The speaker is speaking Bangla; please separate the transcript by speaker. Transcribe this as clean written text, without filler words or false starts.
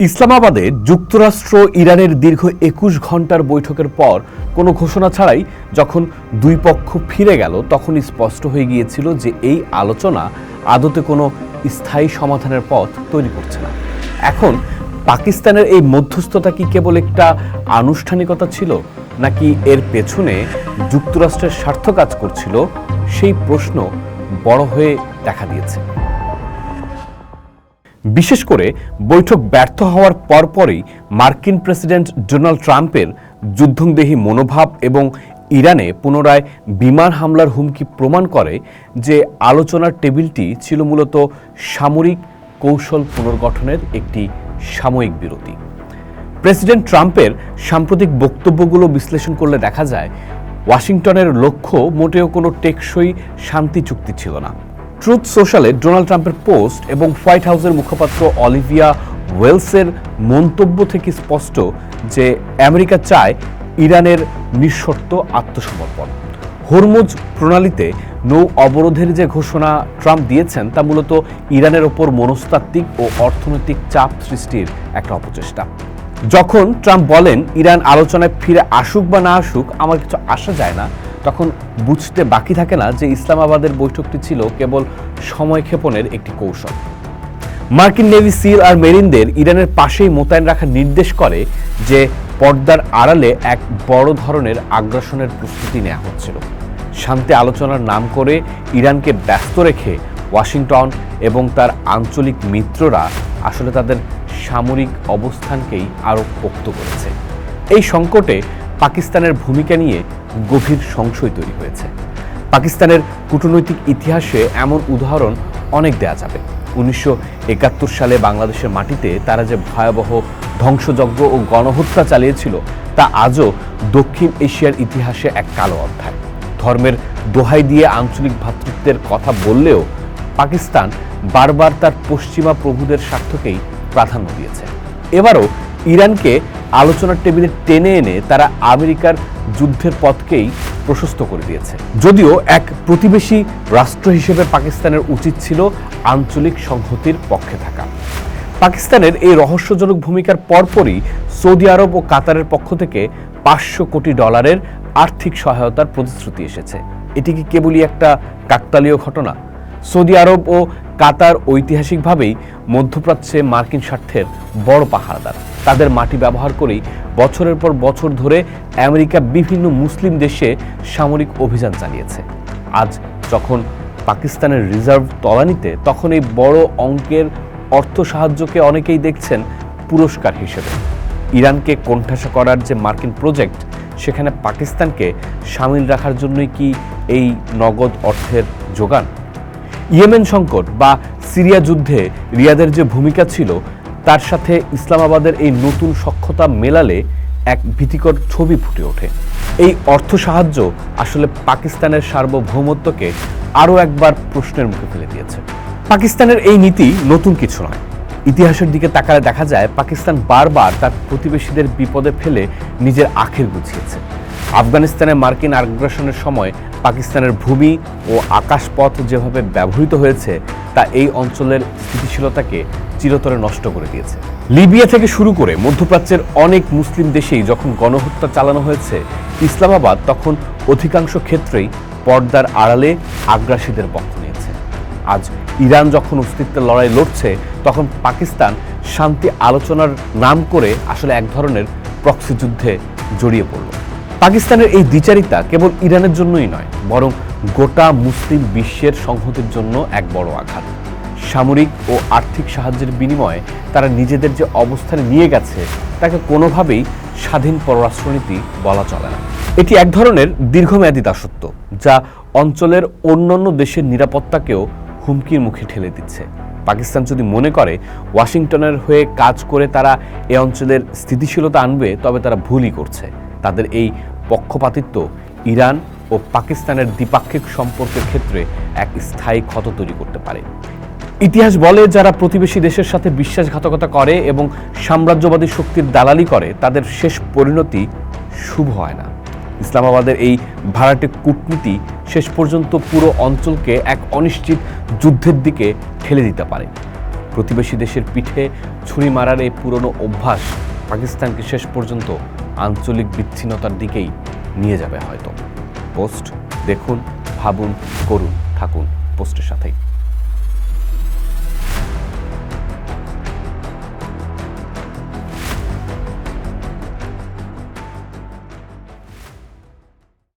Speaker 1: ইসলামাবাদে যুক্তরাষ্ট্র ইরানের দীর্ঘ ২১ ঘণ্টার বৈঠকের পর কোনো ঘোষণা ছাড়াই যখন দুই পক্ষ ফিরে গেল তখনই স্পষ্ট হয়ে গিয়েছিল যে এই আলোচনা আদতে কোনো স্থায়ী সমাধানের পথ তৈরি করছে না। এখন পাকিস্তানের এই মধ্যস্থতা কি কেবল একটা আনুষ্ঠানিকতা ছিল, নাকি এর পেছনে যুক্তরাষ্ট্রের স্বার্থ কাজ করছিল, সেই প্রশ্ন বড় হয়ে দেখা দিয়েছে। বিশেষ করে বৈঠক ব্যর্থ হওয়ার পরপরই মার্কিন প্রেসিডেন্ট ডোনাল্ড ট্রাম্পের যুদ্ধংদেহী মনোভাব এবং ইরানে পুনরায় বিমান হামলার হুমকি প্রমাণ করে যে আলোচনার টেবিলটি ছিল মূলত সামরিক কৌশল পুনর্গঠনের একটি সাময়িক বিরতি। প্রেসিডেন্ট ট্রাম্পের সাম্প্রতিক বক্তব্যগুলো বিশ্লেষণ করলে দেখা যায় ওয়াশিংটনের লক্ষ্য মোটেও কোনো টেকসই শান্তি চুক্তি ছিল না। ট্রুথ সোশ্যালে ডোনাল্ড ট্রাম্পের পোস্ট এবং হোয়াইট হাউসের মুখপাত্র অলিভিয়া ওয়েলসের মন্তব্য থেকে স্পষ্ট যে আমেরিকা চায় ইরানের নিঃশর্ত আত্মসমর্পণ। হরমুজ প্রণালীতে নৌ অবরোধের যে ঘোষণা ট্রাম্প দিয়েছেন তা মূলত ইরানের ওপর মনস্তাত্ত্বিক ও অর্থনৈতিক চাপ সৃষ্টির একটা অপচেষ্টা। যখন ট্রাম্প বলেন ইরান আলোচনায় ফিরে আসুক বা না আসুক আমার কিছু আসা যায় না, তখন বুঝতে বাকি থাকে না যে ইসলামাবাদের বৈঠকটি ছিল কেবল সময়ক্ষেপণের একটি কৌশল। মার্কিন নেভি সিল আর মেরিনদের ইরানের পাশেই মোতায়েন রাখার নির্দেশ করে যে পর্দার আড়ালে এক বড় ধরনের আগ্রাসনের প্রস্তুতি নেওয়া হচ্ছিল। শান্তি আলোচনার নাম করে ইরানকে ব্যস্ত রেখে ওয়াশিংটন এবং তার আঞ্চলিক মিত্ররা আসলে তাদের সামরিক অবস্থানকেই আরও পোক্ত করেছে। এই সংকটে পাকিস্তানের ভূমিকা নিয়ে গভীর সংশয় তৈরি হয়েছে। পাকিস্তানের কূটনৈতিক ইতিহাসে এমন উদাহরণ অনেক দেয়া যাবে। ১৯৭১ সালে বাংলাদেশের মাটিতে তারা যে ভয়াবহ ধ্বংসযজ্ঞ ও গণহত্যা চালিয়েছিল তা আজও দক্ষিণ এশিয়ার ইতিহাসে এক কালো অধ্যায়। ধর্মের দোহাই দিয়ে আঞ্চলিক ভ্রাতৃত্বের কথা বললেও পাকিস্তান বারবার তার পশ্চিমা প্রভুদের স্বার্থকেই প্রাধান্য দিয়েছে। এবারও ইরানকে আলোচনার টেবিলে টেনে এনে তারা আমেরিকার যুদ্ধের পথকেই প্রশস্ত করে দিয়েছে। যদিও এক প্রতিবেশী রাষ্ট্র হিসেবে পাকিস্তানের উচিত ছিল আঞ্চলিক সংহতির পক্ষে থাকা। পাকিস্তানের এই রহস্যজনক ভূমিকার পরপরই সৌদি আরব ও কাতারের পক্ষ থেকে $৫০০ কোটি আর্থিক সহায়তার প্রতিশ্রুতি এসেছে। এটি কি কেবলই একটা কাকতালীয় ঘটনা? সৌদি আরব ও কাতার ঐতিহাসিকভাবেই মধ্যপ্রাচ্যে মার্কিন স্বার্থের বড় পাহারাদার। তাদের মাটি ব্যবহার করেই বছরের পর বছর ধরে আমেরিকা বিভিন্ন মুসলিম দেশে সামরিক অভিযান চালিয়েছে। আজ যখন পাকিস্তানের রিজার্ভ তলানিতে, তখন এই বড় অঙ্কের অর্থ সাহায্যকে অনেকেই দেখছেন পুরস্কার হিসেবে। ইরানকে কোণঠাসা করার যে মার্কিন প্রজেক্ট, সেখানে পাকিস্তানকে সামিল রাখার জন্যই কি এই নগদ অর্থের যোগান? ইয়েমেন সংকট বা সিরিয়া যুদ্ধে রিয়াদের যে ভূমিকা ছিল তার সাথে ইসলামাবাদের এই নতুন সখ্যতা মেলালে এক ভীতিকর ছবি ফুটে ওঠে। এই অর্থ সাহায্য আসলে পাকিস্তানের সার্বভৌমত্বকে আরও একবার প্রশ্নের মুখে ফেলে দিয়েছে। পাকিস্তানের এই নীতি নতুন কিছু নয়। ইতিহাসের দিকে তাকালে দেখা যায় পাকিস্তান বারবার তার প্রতিবেশীদের বিপদে ফেলে নিজের আখের গুছিয়েছে। আফগানিস্তানে মার্কিন আগ্রাসনের সময় পাকিস্তানের ভূমি ও আকাশপথ যেভাবে ব্যবহৃত হয়েছে তা এই অঞ্চলের স্থিতিশীলতাকে চিরতরে নষ্ট করে দিয়েছে। লিবিয়া থেকে শুরু করে মধ্যপ্রাচ্যের অনেক মুসলিম দেশেই যখন গণহত্যা চালানো হয়েছে, ইসলামাবাদ তখন অধিকাংশ ক্ষেত্রেই পর্দার আড়ালে আগ্রাসীদের পক্ষ নিয়েছে। আজ ইরান যখন অস্তিত্বের লড়াই লড়ছে, তখন পাকিস্তান শান্তি আলোচনার নাম করে আসলে এক ধরনের প্রক্সি যুদ্ধে জড়িয়ে পড়ল। পাকিস্তানের এই দ্বিচারিতা কেবল ইরানের জন্যই নয়, বরং গোটা মুসলিম বিশ্বের সংহতির জন্য এক বড় আঘাত। সামরিক ও আর্থিক সাহায্যের বিনিময়ে তারা নিজেদের যে অবস্থানে নিয়ে গেছে তাকে কোনোভাবেই স্বাধীন পররাষ্ট্রনীতি বলা চলে না। এটি এক ধরনের দীর্ঘমেয়াদী দাসত্ব, যা অঞ্চলের অন্যান্য দেশের নিরাপত্তাকেও হুমকির মুখে ঠেলে দিচ্ছে। পাকিস্তান যদি মনে করে ওয়াশিংটনের হয়ে কাজ করে তারা এ অঞ্চলের স্থিতিশীলতা আনবে, তবে তারা ভুলই করছে। তাদের এই পক্ষপাতিত্ব ইরান ও পাকিস্তানের দ্বিপাক্ষিক সম্পর্কের ক্ষেত্রে এক স্থায়ী ক্ষত তৈরি করতে পারে। ইতিহাস বলে, যারা প্রতিবেশী দেশের সাথে বিশ্বাসঘাতকতা করে এবং সাম্রাজ্যবাদী শক্তির দালালি করে, তাদের শেষ পরিণতি শুভ হয় না। ইসলামাবাদের এই ভাড়াটে কূটনীতি শেষ পর্যন্ত পুরো অঞ্চলকে এক অনিশ্চিত যুদ্ধের দিকে ঠেলে দিতে পারে। প্রতিবেশী দেশের পিঠে ছুরি মারার এই পুরনো অভ্যাস পাকিস্তানকে শেষ পর্যন্ত আঞ্চলিক বিচ্ছিন্নতার দিকেই নিয়ে যাবে হয়তো। পোস্ট দেখুন, ভাবুন, করুন, থাকুন পোস্টের সাথেই।